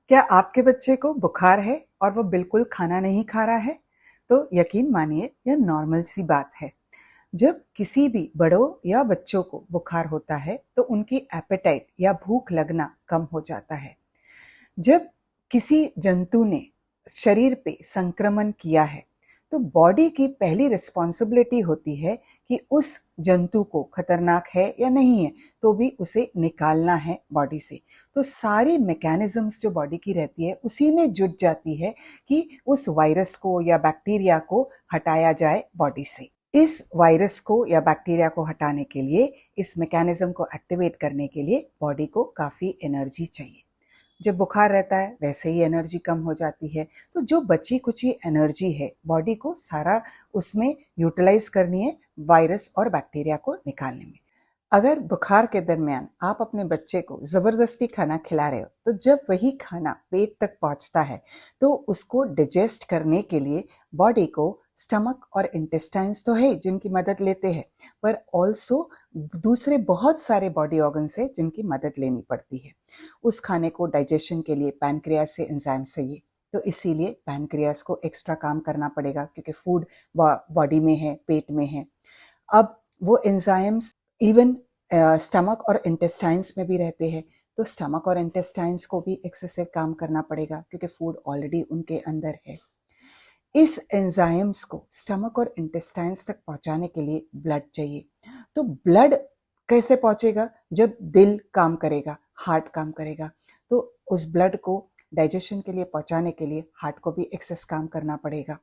क्या आपके बच्चे को बुखार है और वो बिल्कुल खाना नहीं खा रहा है? तो यकीन मानिए यह नॉर्मल सी बात है। जब किसी भी बड़ों या बच्चों को बुखार होता है तो उनकी एपेटाइट या भूख लगना कम हो जाता है। जब किसी जंतु ने शरीर पे संक्रमण किया है तो बॉडी की पहली रिस्पॉन्सिबिलिटी होती है कि उस जंतु को खतरनाक है या नहीं है तो भी उसे निकालना है बॉडी से। तो सारी मैकेनिज्म्स जो बॉडी की रहती है उसी में जुट जाती है कि उस वायरस को या बैक्टीरिया को हटाया जाए बॉडी से। इस वायरस को या बैक्टीरिया को हटाने के लिए, इस मैकेनिज्म को एक्टिवेट करने के लिए बॉडी को काफ़ी एनर्जी चाहिए। जब बुखार रहता है वैसे ही एनर्जी कम हो जाती है। तो जो बची कुची एनर्जी है बॉडी को सारा उसमें यूटिलाइज करनी है वायरस और बैक्टीरिया को निकालने में। अगर बुखार के दरमियान आप अपने बच्चे को ज़बरदस्ती खाना खिला रहे हो तो जब वही खाना पेट तक पहुंचता है तो उसको डिजेस्ट करने के लिए बॉडी को स्टमक और इंटेस्टाइन्स तो है जिनकी मदद लेते हैं, पर ऑल्सो दूसरे बहुत सारे बॉडी ऑर्गन्स है जिनकी मदद लेनी पड़ती है। उस खाने को डाइजेशन के लिए पैनक्रियास से एंजाइम चाहिए, तो इसीलिए पैनक्रियास को एक्स्ट्रा काम करना पड़ेगा क्योंकि फूड बॉडी में है, पेट में है। अब वो एंजाइम्स इवन स्टमक और इंटेस्टाइन्स में भी रहते हैं, तो स्टमक और इंटेस्टाइन्स को भी एक्सेसिव काम करना पड़ेगा क्योंकि फूड ऑलरेडी उनके अंदर है। इस एंजाइम्स को स्टमक और इंटेस्टाइन्स तक पहुंचाने के लिए ब्लड चाहिए। तो ब्लड कैसे पहुंचेगा? जब दिल काम करेगा, हार्ट काम करेगा, तो उस ब्लड को डाइजेशन के लिए पहुंचाने के लिए हार्ट को भी एक्सेस काम करना पड़ेगा।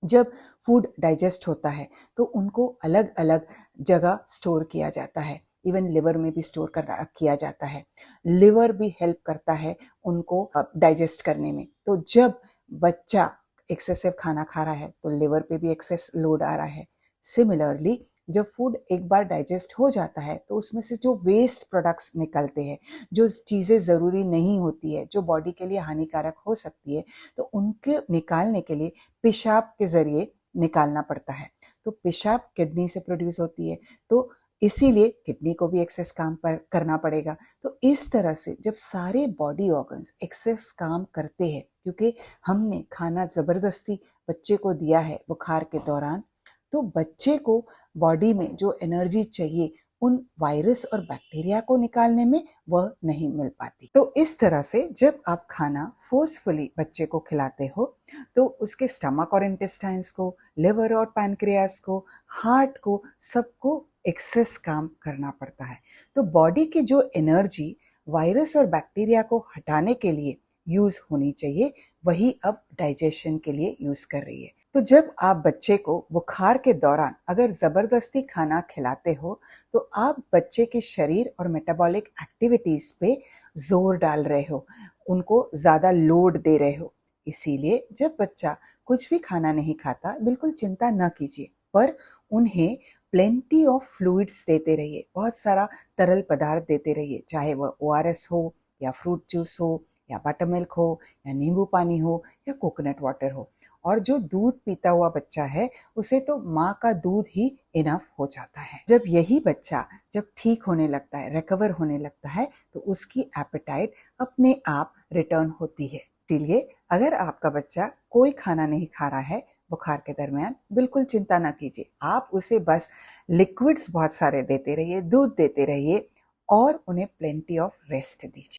जब फूड डाइजेस्ट होता है तो उनको अलग अलग जगह स्टोर किया जाता है, इवन लिवर में भी स्टोर किया जाता है। लिवर भी हेल्प करता है उनको डाइजेस्ट करने में। तो जब बच्चा एक्सेसिव खाना खा रहा है तो लिवर पे भी एक्सेस लोड आ रहा है। सिमिलरली जब फूड एक बार डाइजेस्ट हो जाता है तो उसमें से जो वेस्ट प्रोडक्ट्स निकलते हैं, जो चीज़ें ज़रूरी नहीं होती है, जो बॉडी के लिए हानिकारक हो सकती है, तो उनके निकालने के लिए पेशाब के ज़रिए निकालना पड़ता है। तो पेशाब किडनी से प्रोड्यूस होती है, तो इसीलिए किडनी को भी एक्सेस काम पर करना पड़ेगा। तो इस तरह से जब सारे बॉडी ऑर्गन्स एक्सेस काम करते हैं क्योंकि हमने खाना ज़बरदस्ती बच्चे को दिया है बुखार के दौरान, तो बच्चे को बॉडी में जो एनर्जी चाहिए उन वायरस और बैक्टीरिया को निकालने में वह नहीं मिल पाती। तो इस तरह से जब आप खाना फोर्सफुली बच्चे को खिलाते हो तो उसके स्टमक और इंटेस्टाइन्स को, लिवर और पैनक्रियास को, हार्ट को, सबको एक्सेस काम करना पड़ता है। तो बॉडी की जो एनर्जी वायरस और बैक्टीरिया को हटाने के लिए यूज होनी चाहिए वही अब डाइजेशन के लिए यूज कर रही है। तो जब आप बच्चे को बुखार के दौरान अगर जबरदस्ती खाना खिलाते हो तो आप बच्चे के शरीर और मेटाबॉलिक एक्टिविटीज पे जोर डाल रहे हो, उनको ज्यादा लोड दे रहे हो। इसीलिए जब बच्चा कुछ भी खाना नहीं खाता बिल्कुल चिंता न कीजिए, पर उन्हें प्लेंटी ऑफ फ्लूइड्स देते रहिए, बहुत सारा तरल पदार्थ देते रहिए, चाहे वह ओआरएस हो या फ्रूट जूस हो या बटर मिल्क हो या नींबू पानी हो या कोकोनट वाटर हो। और जो दूध पीता हुआ बच्चा है उसे तो माँ का दूध ही इनफ हो जाता है। जब यही बच्चा जब ठीक होने लगता है, रिकवर होने लगता है, तो उसकी एपेटाइट अपने आप रिटर्न होती है। इसीलिए अगर आपका बच्चा कोई खाना नहीं खा रहा है बुखार के दरमियान, बिल्कुल चिंता ना कीजिए। आप उसे बस लिक्विड्स बहुत सारे देते रहिए, दूध देते रहिए और उन्हें प्लेंटी ऑफ रेस्ट दीजिए।